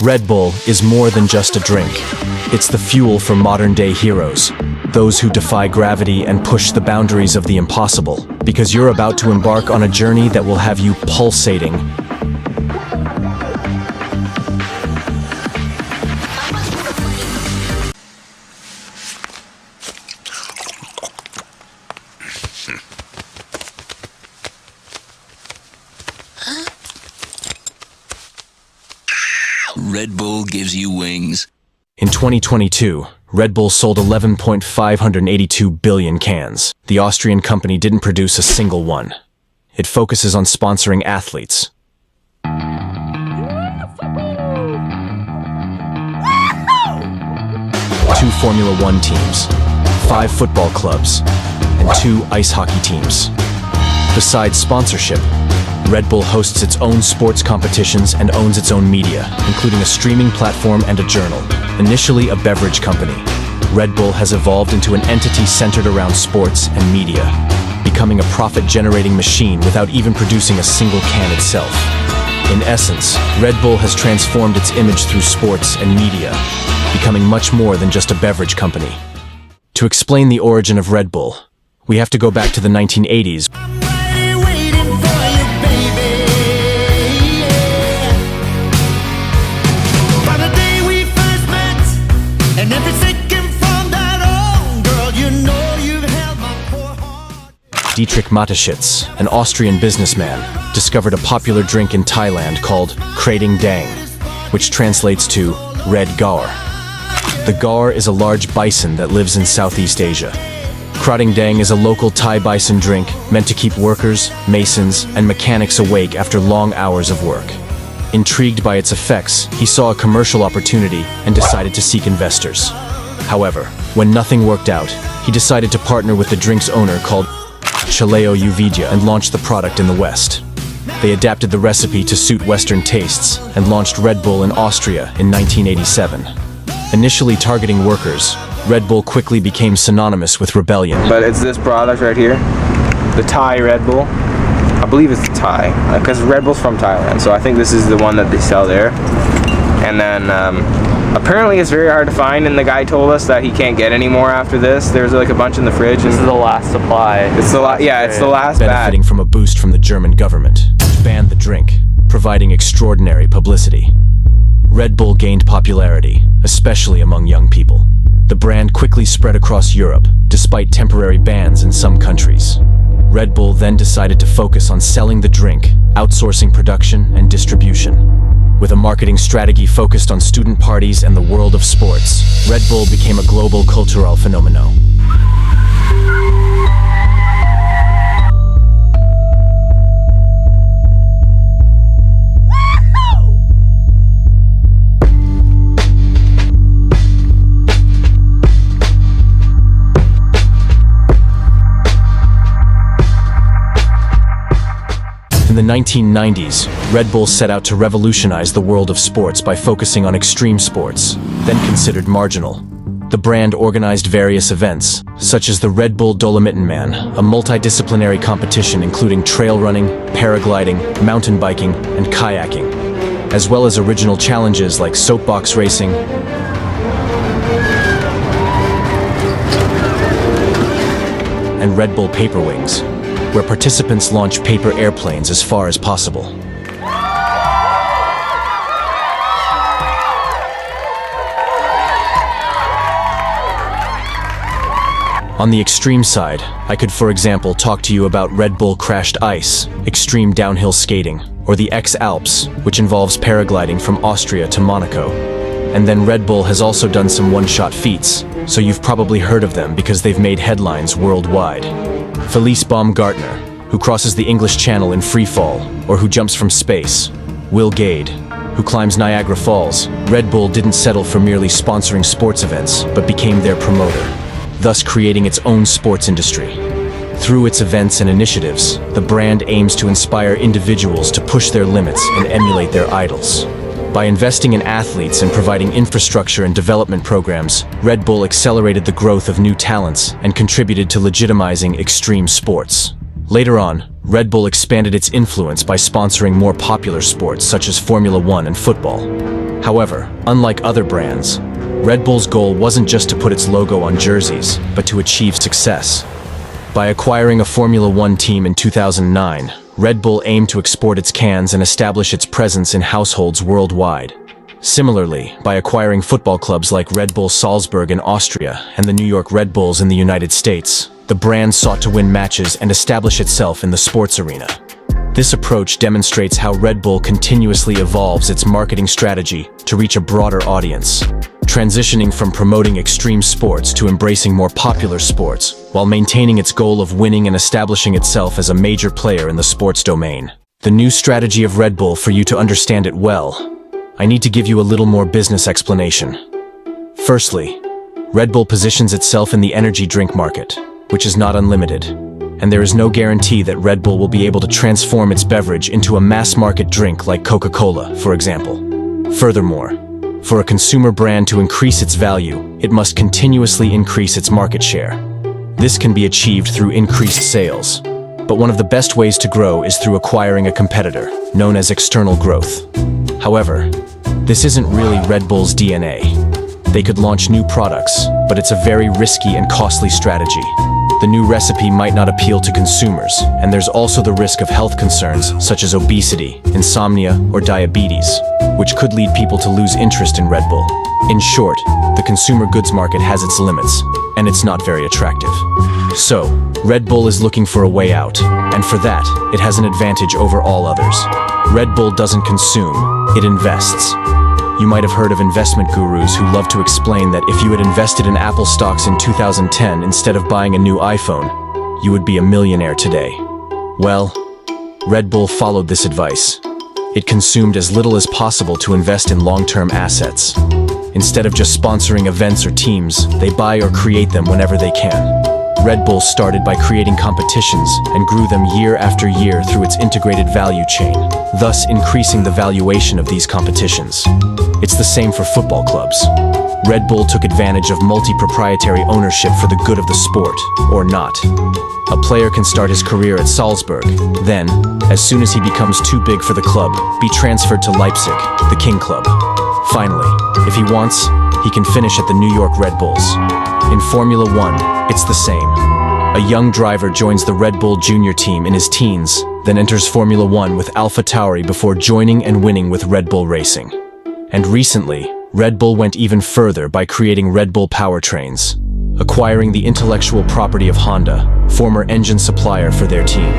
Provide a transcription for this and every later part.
Red Bull is more than just a drink. It's the fuel for modern-day heroes, those who defy gravity and push the boundaries of the impossible, because you're about to embark on a journey that will have you pulsating. Red Bull gives you wings. In 2022, Red Bull sold 11.582 billion cans. The Austrian company didn't produce a single one. It focuses on sponsoring athletes. 2 Formula One teams, 5 football clubs, and 2 ice hockey teams. Besides sponsorship, Red Bull hosts its own sports competitions and owns its own media, including a streaming platform and a journal. Initially a beverage company, Red Bull has evolved into an entity centered around sports and media, becoming a profit-generating machine without even producing a single can itself. In essence, Red Bull has transformed its image through sports and media, becoming much more than just a beverage company. To explain the origin of Red Bull, we have to go back to the 1980s. Dietrich Mateschitz, an Austrian businessman, discovered a popular drink in Thailand called Krating Dang, which translates to red gar. The gar is a large bison that lives in Southeast Asia. Krating Dang is a local Thai bison drink meant to keep workers, masons, and mechanics awake after long hours of work. Intrigued by its effects, he saw a commercial opportunity and decided to seek investors. However, when nothing worked out, he decided to partner with the drink's owner called Chaleo Uvidya and launched the product in the West. They adapted the recipe to suit Western tastes and launched Red Bull in Austria in 1987. Initially targeting workers, Red Bull quickly became synonymous with rebellion. But it's this product right here, the Thai Red Bull. I believe it's Thai, because Red Bull's from Thailand, so I think this is the one that they sell there. And then apparently it's very hard to find, and the guy told us that he can't get any more after this. There's like a bunch in the fridge. This is the last supply. It's the it's the last batch. Benefiting from a boost from the German government, which banned the drink, providing extraordinary publicity. Red Bull gained popularity, especially among young people. The brand quickly spread across Europe, despite temporary bans in some countries. Red Bull then decided to focus on selling the drink, outsourcing production and distribution. With a marketing strategy focused on student parties and the world of sports, Red Bull became a global cultural phenomenon. In the 1990s, Red Bull set out to revolutionize the world of sports by focusing on extreme sports, then considered marginal. The brand organized various events, such as the Red Bull Dolomittenman, a multidisciplinary competition including trail running, paragliding, mountain biking, and kayaking, as well as original challenges like soapbox racing, and Red Bull Paper Wings, where participants launch paper airplanes as far as possible. On the extreme side, I could, for example, talk to you about Red Bull Crashed Ice, extreme downhill skating, or the X Alps, which involves paragliding from Austria to Monaco. And then Red Bull has also done some one-shot feats, so you've probably heard of them because they've made headlines worldwide. Felice Baumgartner, who crosses the English Channel in free fall, or who jumps from space. Will Gade, who climbs Niagara Falls. Red Bull didn't settle for merely sponsoring sports events, but became their promoter, thus creating its own sports industry. Through its events and initiatives, the brand aims to inspire individuals to push their limits and emulate their idols. By investing in athletes and providing infrastructure and development programs, Red Bull accelerated the growth of new talents and contributed to legitimizing extreme sports. Later on, Red Bull expanded its influence by sponsoring more popular sports such as Formula One and football. However, unlike other brands, Red Bull's goal wasn't just to put its logo on jerseys, but to achieve success. By acquiring a Formula One team in 2009, Red Bull aimed to export its cans and establish its presence in households worldwide. Similarly, by acquiring football clubs like Red Bull Salzburg in Austria and the New York Red Bulls in the United States, the brand sought to win matches and establish itself in the sports arena. This approach demonstrates how Red Bull continuously evolves its marketing strategy to reach a broader audience, transitioning from promoting extreme sports to embracing more popular sports, while maintaining its goal of winning and establishing itself as a major player in the sports domain. The new strategy of Red Bull, for you to understand it well, I need to give you a little more business explanation. Firstly, Red Bull positions itself in the energy drink market, which is not unlimited, and there is no guarantee that Red Bull will be able to transform its beverage into a mass-market drink like Coca-Cola, for example. Furthermore, for a consumer brand to increase its value, it must continuously increase its market share. This can be achieved through increased sales, but one of the best ways to grow is through acquiring a competitor, known as external growth. However, this isn't really Red Bull's DNA. They could launch new products, but it's a very risky and costly strategy. The new recipe might not appeal to consumers, and there's also the risk of health concerns such as obesity, insomnia, or diabetes, which could lead people to lose interest in Red Bull. In short, the consumer goods market has its limits, and it's not very attractive. So, Red Bull is looking for a way out, and for that, it has an advantage over all others. Red Bull doesn't consume, it invests. You might have heard of investment gurus who love to explain that if you had invested in Apple stocks in 2010 instead of buying a new iPhone, you would be a millionaire today. Well, Red Bull followed this advice. It consumed as little as possible to invest in long-term assets. Instead of just sponsoring events or teams, they buy or create them whenever they can. Red Bull started by creating competitions and grew them year after year through its integrated value chain, thus increasing the valuation of these competitions. It's the same for football clubs. Red Bull took advantage of multi-proprietary ownership for the good of the sport, or not. A player can start his career at Salzburg, then, as soon as he becomes too big for the club, be transferred to Leipzig, the King Club. Finally, if he wants, he can finish at the New York Red Bulls. In Formula One, it's the same. A young driver joins the Red Bull Junior team in his teens, then enters Formula One with AlphaTauri before joining and winning with Red Bull Racing. And recently, Red Bull went even further by creating Red Bull powertrains, acquiring the intellectual property of Honda, former engine supplier for their team.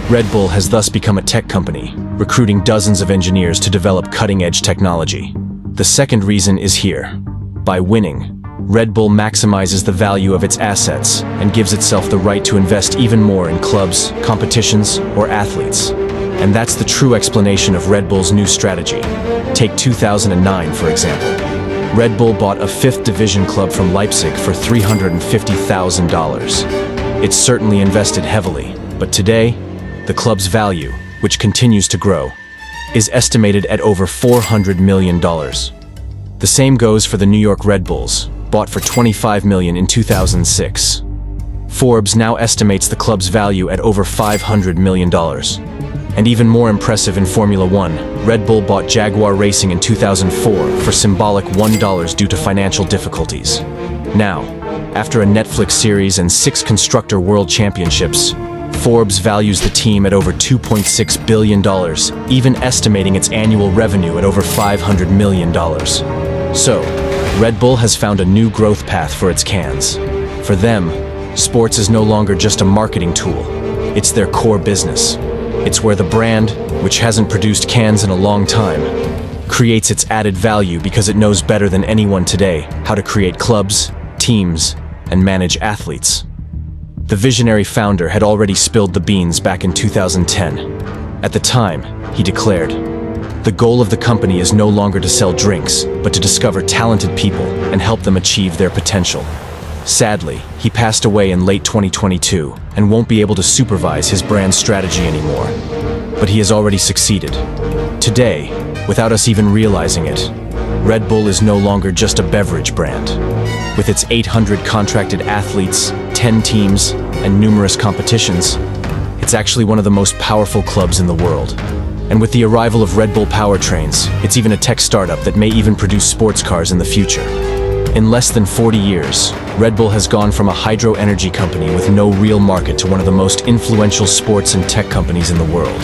Red Bull has thus become a tech company, recruiting dozens of engineers to develop cutting-edge technology. The second reason is here. By winning, Red Bull maximizes the value of its assets and gives itself the right to invest even more in clubs, competitions, or athletes. And that's the true explanation of Red Bull's new strategy. Take 2009, for example. Red Bull bought a 5th division club from Leipzig for $350,000. It's certainly invested heavily, but today, the club's value, which continues to grow, is estimated at over $400 million. The same goes for the New York Red Bulls, bought for $25 million in 2006. Forbes now estimates the club's value at over $500 million. And even more impressive in Formula One, Red Bull bought Jaguar Racing in 2004 for symbolic $1 due to financial difficulties. Now, after a Netflix series and 6 Constructor World Championships, Forbes values the team at over $2.6 billion, even estimating its annual revenue at over $500 million. So, Red Bull has found a new growth path for its cans. For them, sports is no longer just a marketing tool. It's their core business. It's where the brand, which hasn't produced cans in a long time, creates its added value because it knows better than anyone today how to create clubs, teams, and manage athletes. The visionary founder had already spilled the beans back in 2010. At the time, he declared, "The goal of the company is no longer to sell drinks, but to discover talented people and help them achieve their potential." Sadly, he passed away in late 2022 and won't be able to supervise his brand strategy anymore. But he has already succeeded. Today, without us even realizing it, Red Bull is no longer just a beverage brand. With its 800 contracted athletes, 10 teams, and numerous competitions, it's it's actually one of the most powerful clubs in the world. And with the arrival of Red Bull powertrains, it's even a tech startup that may even produce sports cars in the future. In less than 40 years, Red Bull has gone from a hydro energy company with no real market to one of the most influential sports and tech companies in the world.